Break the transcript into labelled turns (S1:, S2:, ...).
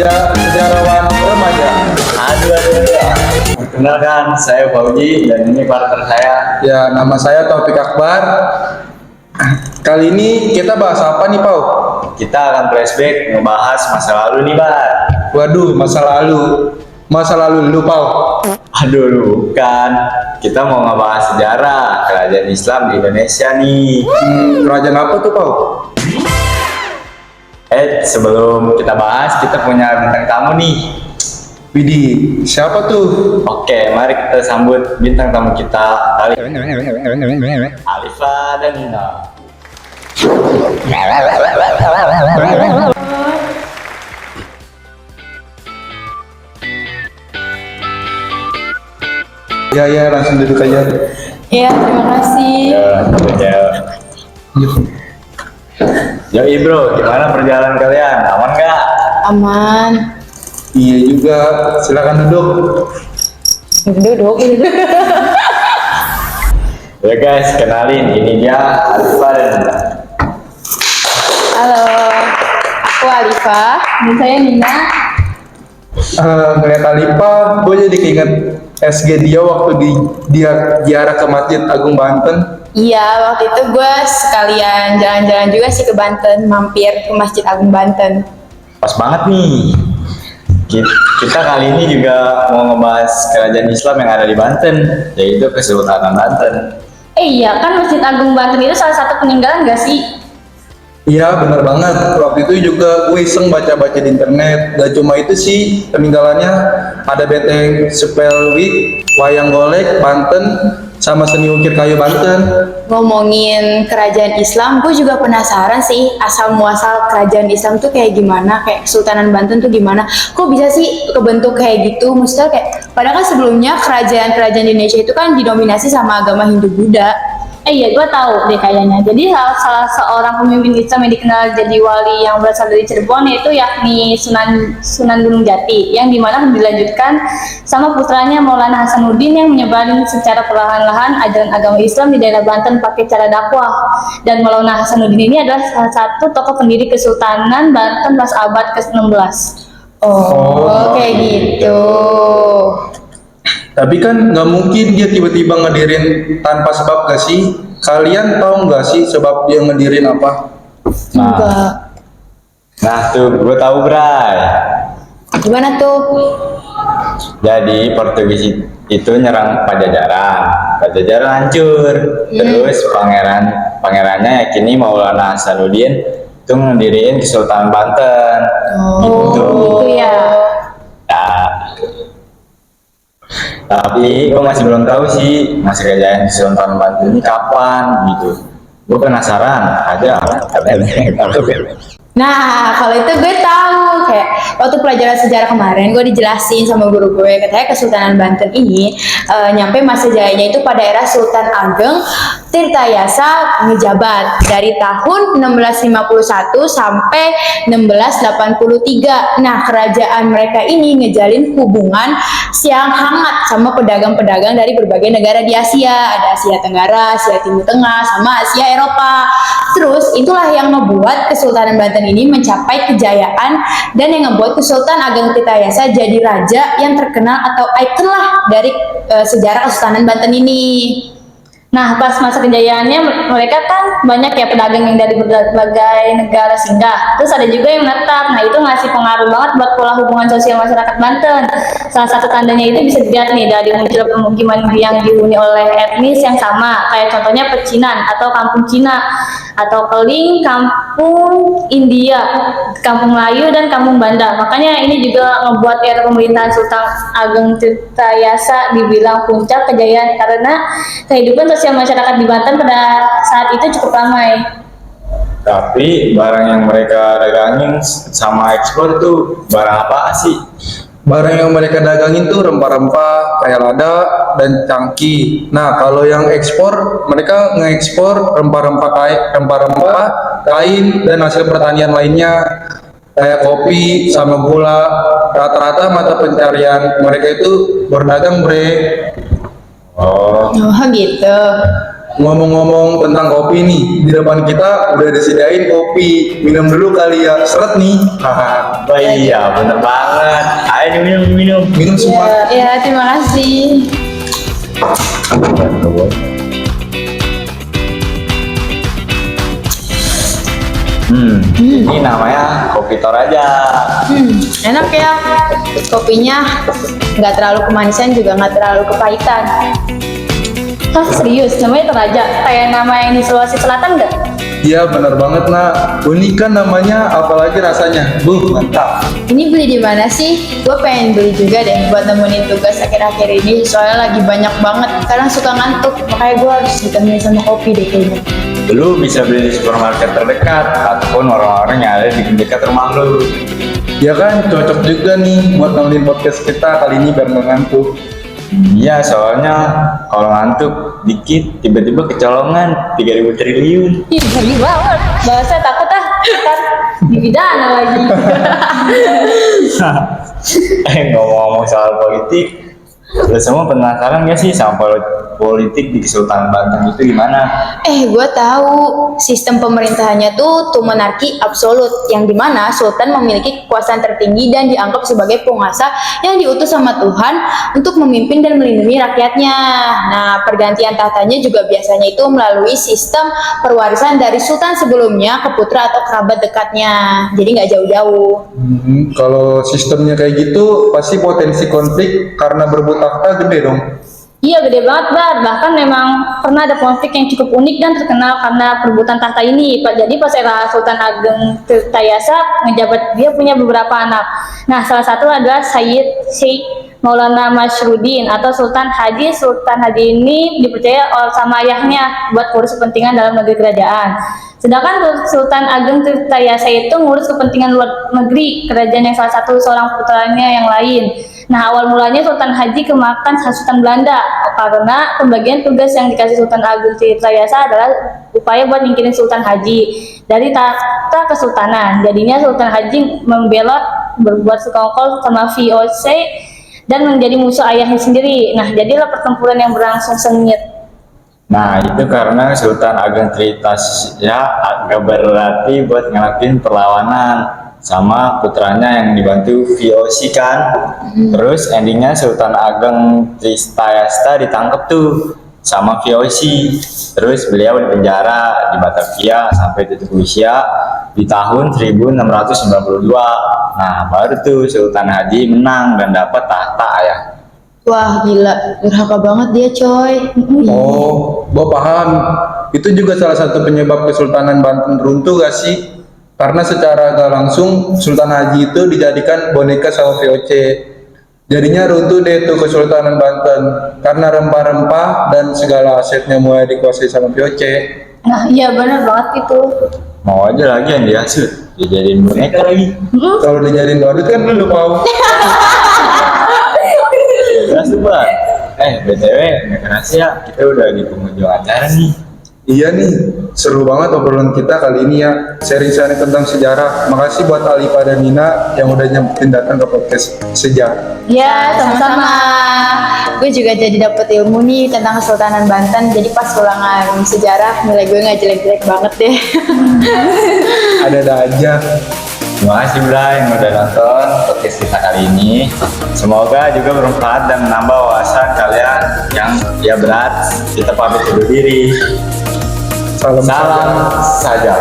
S1: Sejarawan remaja.
S2: Aduh. Perkenalkan, saya Fauji dan ini partner saya.
S1: Ya, nama saya Taufik Akbar. Kali ini kita bahas apa nih, Pau?
S2: Kita akan flashback ngebahas masa lalu nih, Bar.
S1: Waduh, masa lalu. Masa lalu lu, Pau.
S2: Aduh, bukan. Kita mau ngebahas sejarah kerajaan Islam di Indonesia nih.
S1: Kerajaan apa tuh, Pau?
S2: Sebelum kita bahas, kita punya bintang tamu nih.
S1: Widih, siapa tuh?
S2: Oke, mari kita sambut bintang tamu kita, Alifa dan Nina.
S1: Ya, langsung duduk aja.
S3: Iya, terima kasih.
S2: Yo, bro, gimana perjalanan kalian? Aman nggak?
S3: Aman.
S1: Iya juga, silakan duduk.
S3: Duduk.
S2: Ya guys, kenalin, ini dia Alifa dan Nina.
S3: Halo, aku Alifa. Dan saya Nina.
S1: Ngeliat Alifa, gue jadi keinget SG dia waktu dia ziarah ke Masjid Agung Banten.
S3: Iya, waktu itu gue sekalian jalan-jalan juga sih ke Banten, mampir ke Masjid Agung Banten.
S2: Pas banget nih. Kita kali ini juga mau ngebahas kerajaan Islam yang ada di Banten, yaitu Kesultanan Banten.
S4: Iya kan Masjid Agung Banten itu salah satu peninggalan gak sih?
S1: Iya, bener banget. Waktu itu juga gue iseng baca-baca di internet. Gak cuma itu sih peninggalannya, ada benteng Spelwijk, wayang golek Banten, sama seni ukir kayu Banten.
S3: Ngomongin kerajaan Islam, gue juga penasaran sih asal muasal kerajaan Islam tuh kayak gimana, kayak Kesultanan Banten tuh gimana. Kok bisa sih kebentuk kayak gitu? Maksudnya kayak, padahal kan sebelumnya kerajaan-kerajaan di Indonesia itu kan didominasi sama agama Hindu-Buddha.
S4: Iya, gue tahu deh kayaknya. Jadi salah seorang pemimpin Islam yang dikenal jadi wali yang berasal dari Cirebon yaitu yakni Sunan Gunung Jati, yang dimana dilanjutkan sama putranya Maulana Hasanuddin yang menyebarin secara perlahan-lahan ajaran agama Islam di daerah Banten pakai cara dakwah. Dan Maulana Hasanuddin ini adalah salah satu tokoh pendiri Kesultanan Banten pas abad ke-16.
S3: Oh, kayak gitu.
S1: Tapi kan nggak mungkin dia tiba-tiba ngedirin tanpa sebab gak sih? Kalian tahu nggak sih sebab dia ngedirin apa?
S3: Enggak.
S2: Nah tuh, gue tahu Bray.
S3: Gimana tuh?
S2: Jadi Portugis itu nyerang Pajajaran hancur. Terus pangerannya yakini Maulana Hasanuddin itu ngediriin Kesultanan Banten.
S3: Oh,
S4: Gitu ya.
S2: Nah, tapi gue masih belum tahu sih masa kerajaan Kesultanan Banten ini kapan gitu. Gue penasaran ada.
S3: Nah, kalau itu gue tahu, kayak waktu pelajaran sejarah kemarin gue dijelasin sama guru gue, katanya Kesultanan Banten ini nyampe masa jayanya itu pada era Sultan Ageng Tirtayasa ngejabat dari tahun 1651 sampai 1683. Nah, kerajaan mereka ini ngejalin hubungan yang hangat sama pedagang-pedagang dari berbagai negara di Asia. Ada Asia Tenggara, Asia Timur Tengah, sama Asia Eropa. Terus itulah yang membuat Kesultanan Banten ini mencapai kejayaan dan yang membuat Sultan Ageng Tirtayasa jadi raja yang terkenal atau ikon lah dari sejarah Kesultanan Banten ini.
S4: Nah, pas masa kejayaannya mereka kan banyak ya pedagang yang dari berbagai negara singgah. Terus ada juga yang menetap. Nah, itu ngasih pengaruh banget buat pola hubungan sosial masyarakat Banten. Salah satu tandanya itu bisa dilihat nih dari muncul pemukiman yang dihuni oleh etnis yang sama, kayak contohnya pecinan atau kampung Cina, atau keling, kampung India, kampung Melayu, dan kampung Banda. Makanya ini juga membuat era pemerintahan Sultan Ageng Tirtayasa dibilang puncak kejayaan karena kehidupan sosial masyarakat di Banten pada saat itu cukup ramai.
S2: Tapi barang yang mereka dagangin sama ekspor tuh barang apa sih?
S1: Barang yang mereka dagangin tuh rempah-rempah kayak lada dan cangkih. Nah, kalau yang ekspor, mereka ngekspor rempah-rempah kain dan hasil pertanian lainnya kayak kopi sama gula. Rata-rata mata pencarian mereka itu berdagang, bre.
S2: Oh,
S3: Oh, gitu.
S1: ngomong-ngomong tentang kopi nih, di depan kita udah disediain kopi. Minum dulu kali ya, seret nih. Haha.
S2: Oh iya, bener banget. Ayo minum.
S1: Minum semua.
S3: Ya, terima kasih.
S2: Ini namanya kopi Toraja.
S3: Enak ya. Kopinya nggak terlalu kemanisan juga nggak terlalu kepahitan.
S4: Hah, serius, namanya Toraja? Kayak nama yang di Sulawesi Selatan nggak?
S1: Iya bener banget nak. Unik kan namanya, apalagi rasanya. Mantap.
S3: Ini beli di mana sih? Gue pengen beli juga deh buat nemenin tugas akhir-akhir ini. Soalnya lagi banyak banget. Kadang suka ngantuk, makanya gue harus ditemenin sama kopi deh kayaknya.
S2: Lu bisa beli di supermarket terdekat ataupun orang-orang yang ada di dekat rumah lu.
S1: Ya kan, cocok juga nih buat nemenin podcast kita kali ini biar nggak ngantuk.
S2: Iya, soalnya kalau ngantuk dikit tiba-tiba kecolongan 3.000 triliun.
S4: Ih, ngeri banget. Bahasa takut ah, ntar dipidana lagi.
S2: Ngomong-ngomong soal politik, lu semua penasaran gak sih sama politik di Kesultanan Banten itu gimana?
S3: Gue tahu sistem pemerintahannya tuh monarki absolut, yang dimana sultan memiliki kekuasaan tertinggi dan dianggap sebagai penguasa yang diutus sama Tuhan untuk memimpin dan melindungi rakyatnya. Nah, pergantian tahtanya juga biasanya itu melalui sistem perwarisan dari sultan sebelumnya ke putra atau kerabat dekatnya. Jadi nggak jauh-jauh.
S1: Kalau sistemnya kayak gitu, pasti potensi konflik karena berebut takhta gede dong.
S4: Iya, gede banget, Bar. Bahkan memang pernah ada konflik yang cukup unik dan terkenal karena perebutan tahta ini. Jadi pas era Sultan Ageng Tirtayasa menjabat, dia punya beberapa anak. Nah, salah satu adalah Sayyid Sheikh Maulana Mashrudin atau Sultan Haji. Sultan Haji ini dipercaya sama ayahnya buat urus kepentingan dalam negeri kerajaan. Sedangkan Sultan Ageng Tirtayasa itu ngurus kepentingan luar negeri kerajaan yang salah satu seorang putranya yang lain. Nah, awal mulanya Sultan Haji kemakan Sultan Belanda karena pembagian tugas yang dikasih Sultan Ageng Tirtayasa adalah upaya buat nyingkirin Sultan Haji dari tahta kesultanan. Jadinya Sultan Haji membelot, berbuat sekongkol sama VOC dan menjadi musuh ayahnya sendiri. Nah, jadilah pertempuran yang berlangsung sengit.
S2: Nah, itu karena Sultan Ageng Tirtayasa agak berarti buat ngelakuin perlawanan sama putranya yang dibantu VOC kan. Terus endingnya Sultan Ageng Tirtayasa ditangkap tuh sama VOC. Terus beliau dipenjara di Batavia sampai tutup usia di tahun 1692. Nah, baru tuh Sultan Haji menang dan dapat tahta ayah.
S3: Wah, gila. Durhaka banget dia, coy.
S1: Oh, gua paham. Itu juga salah satu penyebab Kesultanan Banten runtuh gak sih? Karena secara gak langsung Sultan Haji itu dijadikan boneka sama VOC. Jadinya runtuh deh tuh Kesultanan Banten karena rempah-rempah dan segala asetnya mulai dikuasai sama VOC.
S4: Nah, iya benar banget itu.
S2: Mau aja lagi yang dihasut, dijadiin boneka lagi.
S1: Kalau dijadiin badut kan lu mau.
S2: Jelas tuh, Bang. BTW, nggak kerasa ya, kita udah di penghujung acara nih.
S1: Iya nih, seru banget obrolan kita kali ini ya. Sharing-sharing tentang sejarah. Makasih buat Alifa dan Nina yang udah nyempetin datang ke podcast Sejarah.
S4: Ya, sama-sama.
S3: Gue juga jadi dapet ilmu nih tentang Kesultanan Banten. Jadi pas ulangan sejarah nilai gue nggak jelek-jelek banget deh.
S1: Ada-ada aja.
S2: Terima kasih Bray yang udah nonton podcast kita kali ini. Semoga juga bermanfaat dan menambah wawasan kalian yang ya berat. Kita pamit undur diri.
S1: Salam
S2: Salam saja.